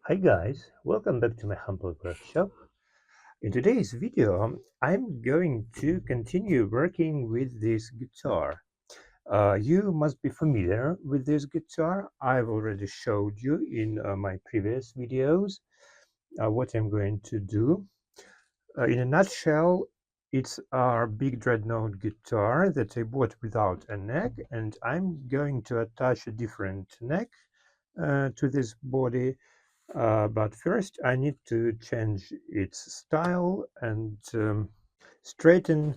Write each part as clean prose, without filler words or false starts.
Hi guys, welcome back to my humble workshop. In today's video, I'm going to continue working with this guitar. You must be familiar with this guitar. I've already showed you in my previous videos what I'm going to do. In a nutshell, it's our big dreadnought guitar that I bought without a neck, and I'm going to attach a different neck to this body. But first I need to change its style and straighten,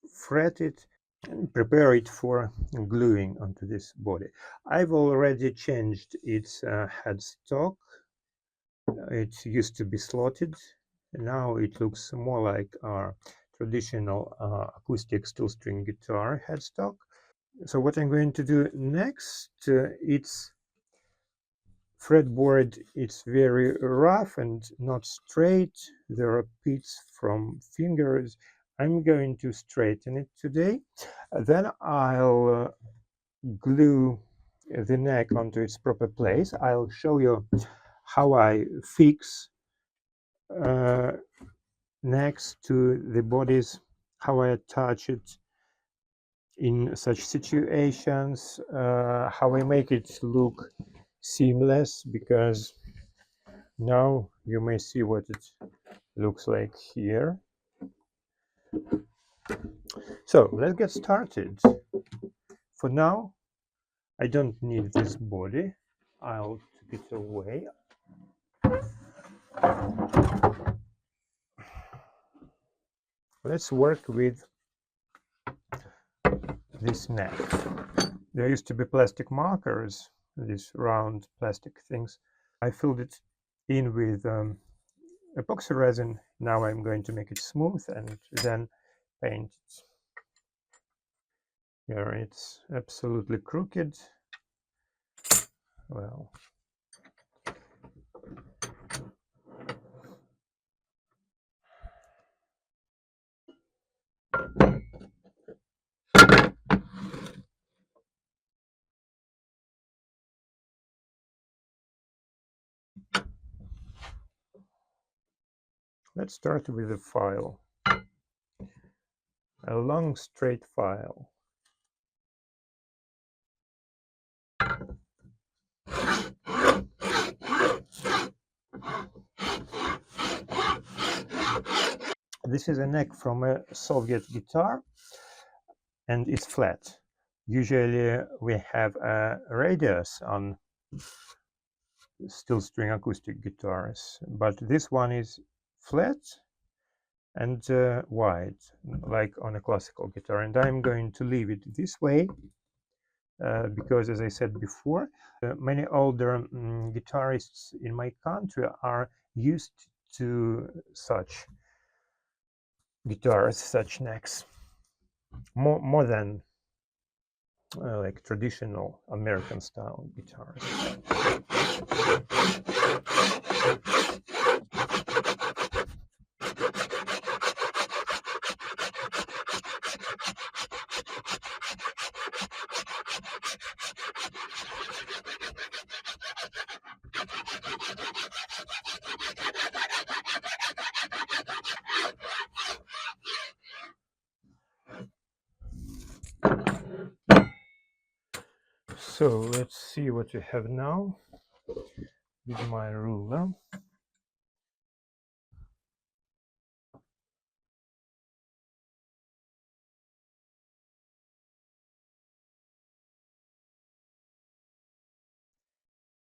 fret it, and prepare it for gluing onto this body. I've already changed its headstock. It used to be slotted. Now it looks more like our traditional acoustic steel string guitar headstock. So what I'm going to do next, it's fretboard, it's very rough and not straight. There are pits from fingers. I'm going to straighten it today. Then I'll glue the neck onto its proper place. I'll show you how I fix uh, necks to the bodies, how I attach it in such situations, how I make it look seamless, because now you may see what it looks like here. So let's get started. For now, I don't need this body. I'll take it away. Let's work with this neck. There used to be plastic markers, these round plastic things. I filled it in with epoxy resin. Now I'm going to make it smooth and then paint it. Here it's absolutely crooked. Well, let's start with a file, a long straight file. This is a neck from a Soviet guitar and it's flat. Usually we have a radius on steel string acoustic guitars, but this one is flat and wide, like on a classical guitar, and I'm going to leave it this way because, as I said before, many older guitarists in my country are used to such guitars, such necks, more than like traditional American style guitars. So let's see what we have now with my ruler.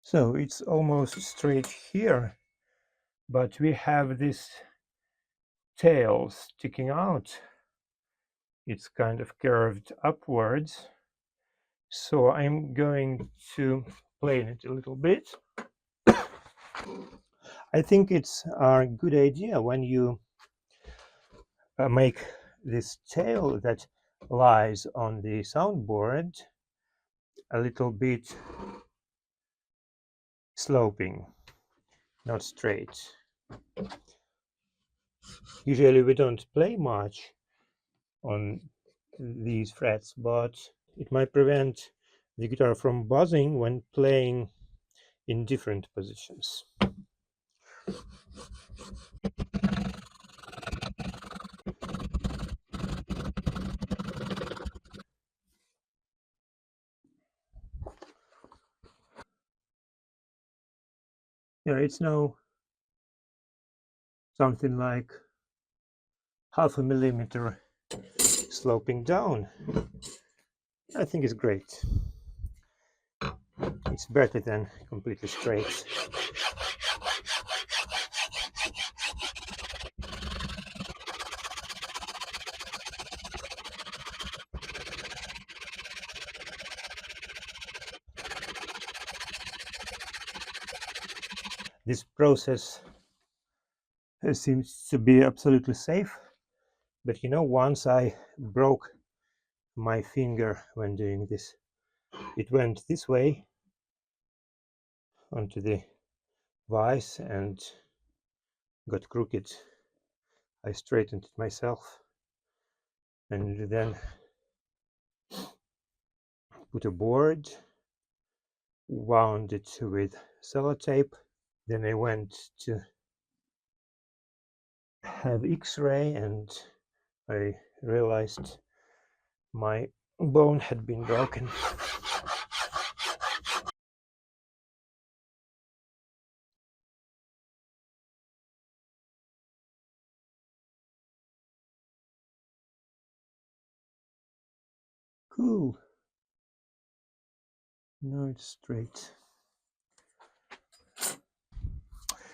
So it's almost straight here, but we have this tail sticking out. It's kind of curved upwards. So I'm going to plane it a little bit. I think it's a good idea when you make this tail that lies on the soundboard a little bit sloping, not straight. Usually we don't play much on these frets, but it might prevent the guitar from buzzing when playing in different positions. Yeah, it's now something like half a millimeter sloping down. I think it's great. It's better than completely straight. This process seems to be absolutely safe, but you know, once I broke my finger when doing this. It went this way onto the vise and got crooked. I straightened it myself and then put a board, wound it with sellotape. Then I went to have X-ray and I realized my bone had been broken. Cool. Now it's straight.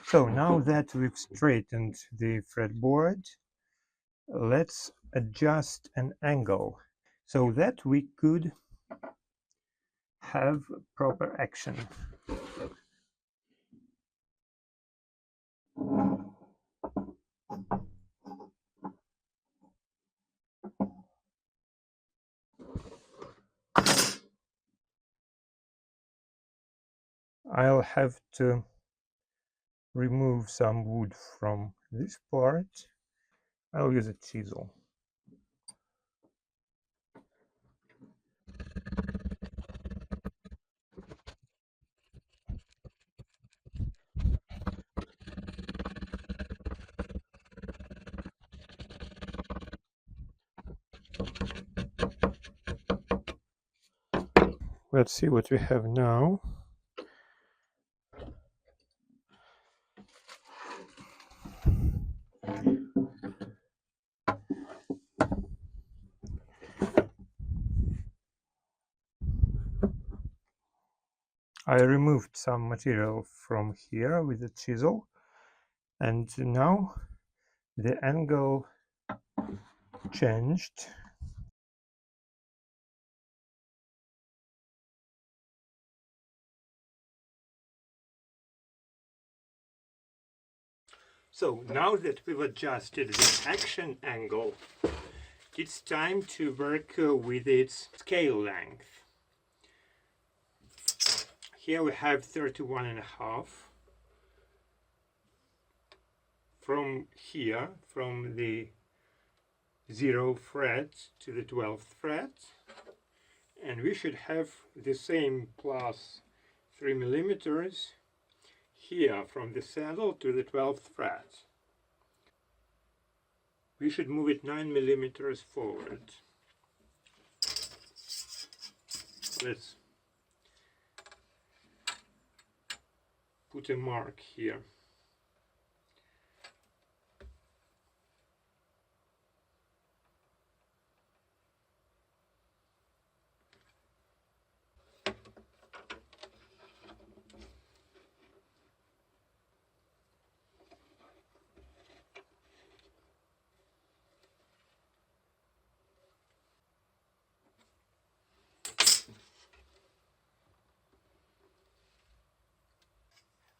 So now that we've straightened the fretboard, let's adjust an angle so that we could have proper action. I'll have to remove some wood from this part. I'll use a chisel. Let's see what we have now. I removed some material from here with a chisel, and now the angle changed. So now that we've adjusted the action angle, it's time to work with its scale length. Here we have 31.5. From here, from the 0th fret to the 12th fret, and we should have the same plus 3 millimeters here from the saddle to the 12th fret. We should move it 9 millimeters forward. Let's put a mark here.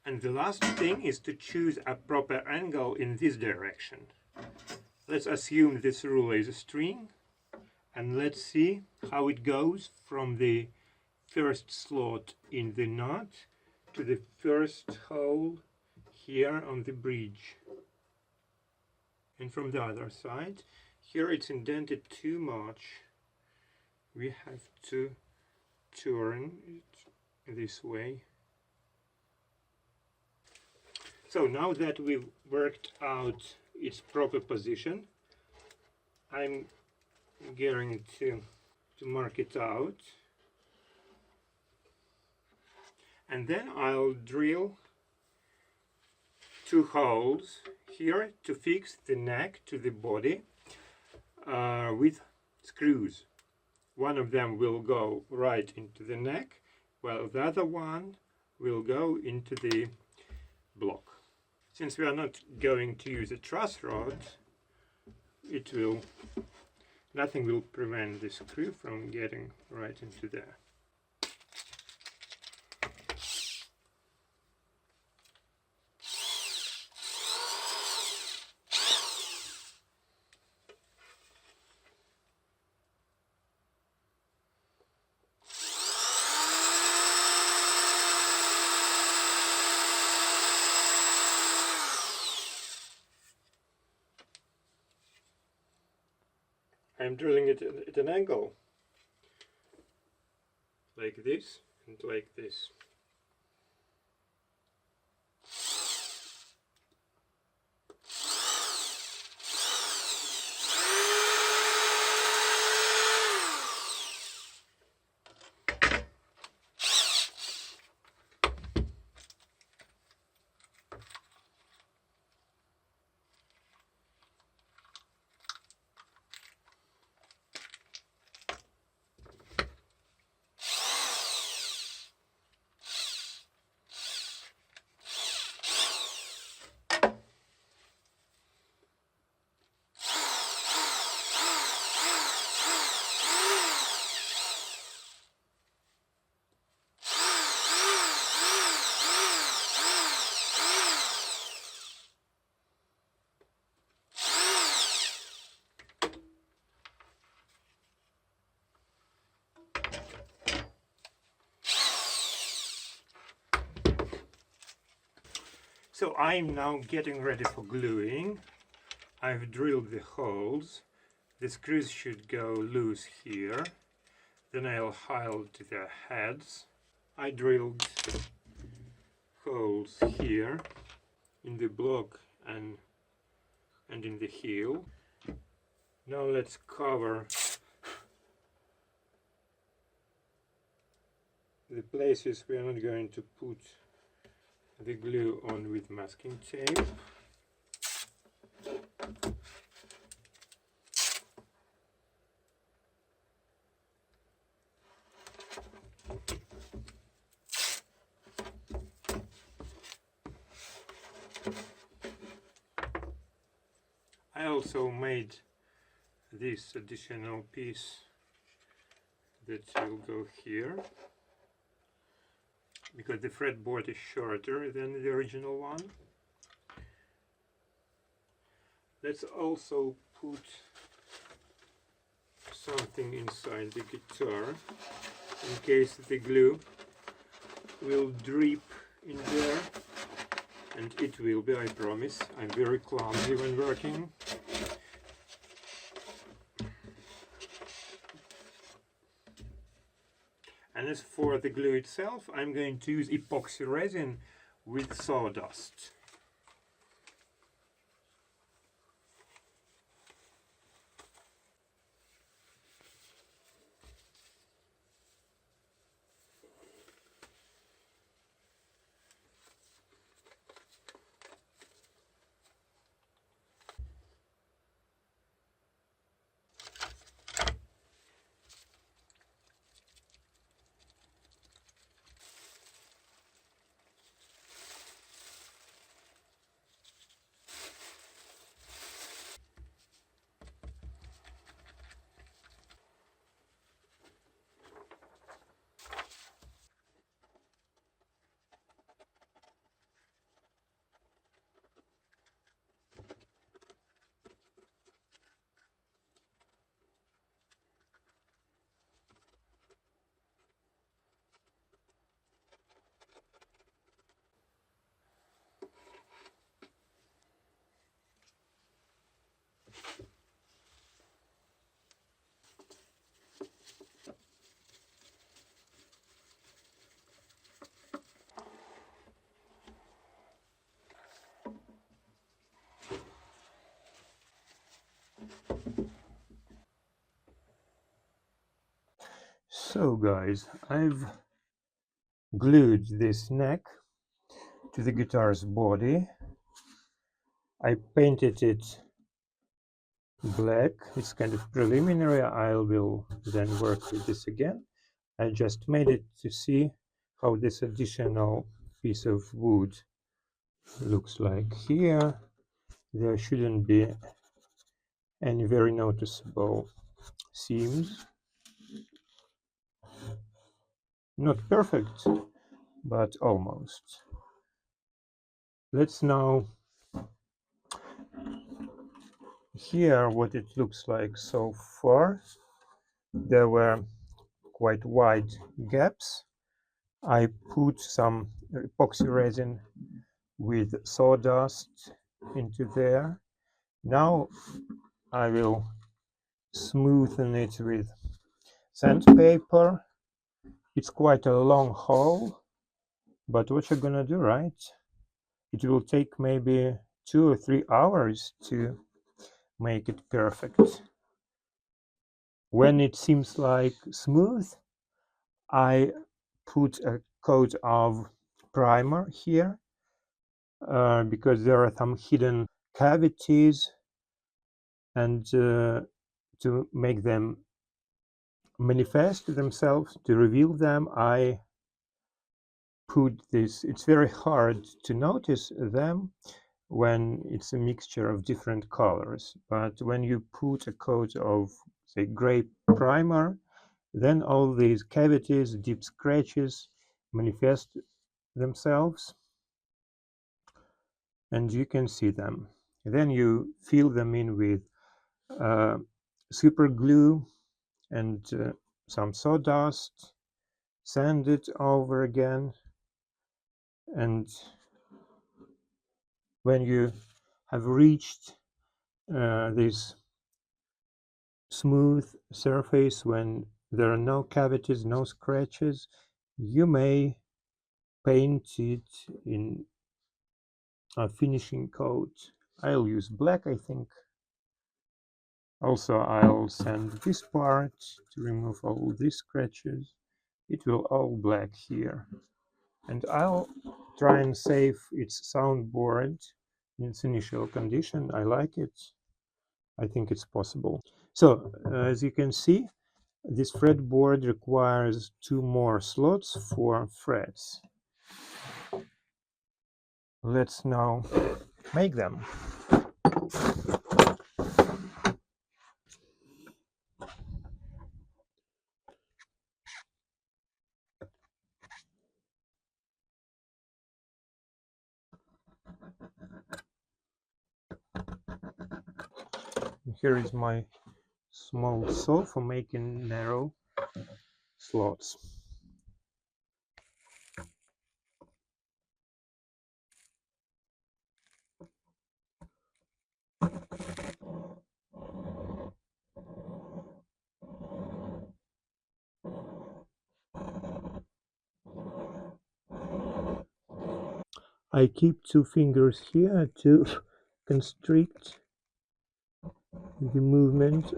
And the last thing is to choose a proper angle in this direction. Let's assume this ruler is a string, and let's see how it goes from the first slot in the knot to the first hole here on the bridge. And from the other side, here it's indented too much. We have to turn it this way. So now that we've worked out its proper position, I'm going to mark it out, and then I'll drill 2 holes here to fix the neck to the body with screws. One of them will go right into the neck, while the other one will go into the block. Since we are not going to use a truss rod, nothing will prevent the screw from getting right into there. I'm drilling it at an angle, like this and like this. So I'm now getting ready for gluing. I've drilled the holes. The screws should go loose here. The nail held to their heads. I drilled holes here in the block and in the heel. Now let's cover the places we are not going to put the glue on with masking tape. I also made this additional piece that will go here, because the fretboard is shorter than the original one. Let's also put something inside the guitar in case the glue will drip in there, and it will be, I promise. I'm very clumsy when working. And as for the glue itself, I'm going to use epoxy resin with sawdust. So guys, I've glued this neck to the guitar's body. I painted it black. It's kind of preliminary. I will then work with this again. I just made it to see how this additional piece of wood looks like. Here there shouldn't be any very noticeable seams. Not perfect, but almost. Let's now hear what it looks like so far. There were quite wide gaps. I put some epoxy resin with sawdust into there. Now I will smoothen it with sandpaper. It's quite a long hole, but what you're gonna do, right? It will take maybe 2 or 3 hours to make it perfect. When it seems like smooth, I put a coat of primer here because there are some hidden cavities, and to make them manifest themselves, to reveal them, I put this. It's very hard to notice them when it's a mixture of different colors, but when you put a coat of, say, gray primer, then all these cavities, deep scratches manifest themselves and you can see them. Then you fill them in with uh, super glue and some sawdust, sand it over again, and when you have reached this smooth surface, when there are no cavities, no scratches, you may paint it in a finishing coat. I'll use black, I think. Also, I'll sand this part to remove all these scratches. It will all black here. And I'll try and save its soundboard in its initial condition. I like it. I think it's possible. So, as you can see, this fretboard requires 2 more slots for frets. Let's now make them. Here is my small saw for making narrow slots. I keep 2 fingers here to constrict the movement.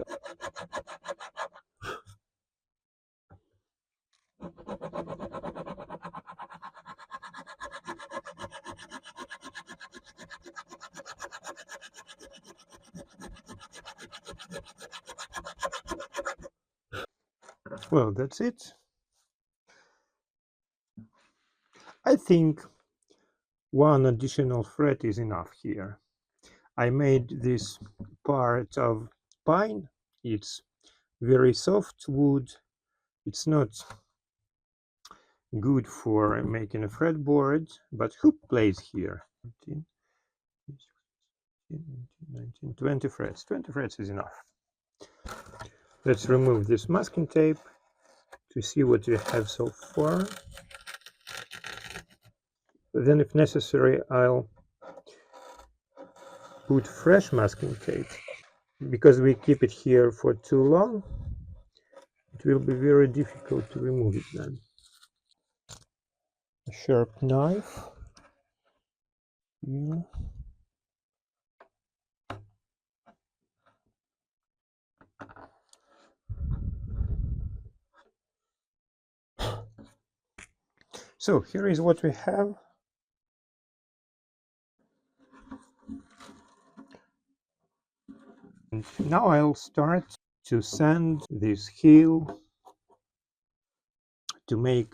Well, that's it. I think 1 additional fret is enough here. I made this part of pine. It's very soft wood. It's not good for making a fretboard, but who plays here? 19, 19, 20 frets. 20 frets is enough. Let's remove this masking tape to see what we have so far. Then, if necessary, I'll put fresh masking tape. Because we keep it here for too long, it will be very difficult to remove it then. A sharp knife here. So here is what we have. And now I'll start to sand this heel to make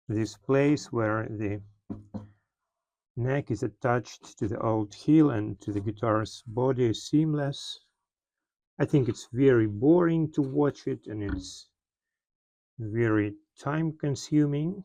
this place where the neck is attached to the old heel and to the guitar's body seamless. I think it's very boring to watch it, and it's very time consuming.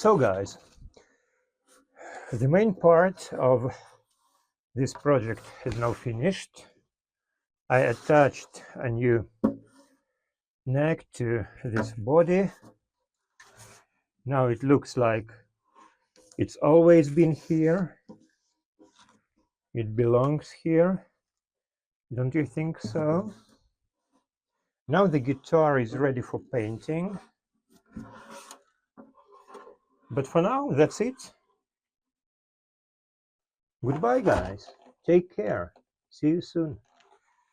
So guys, the main part of this project is now finished. I attached a new neck to this body. Now it looks like it's always been here. It belongs here. Don't you think so? Now the guitar is ready for painting. But for now, that's it. Goodbye, guys. Take care. See you soon.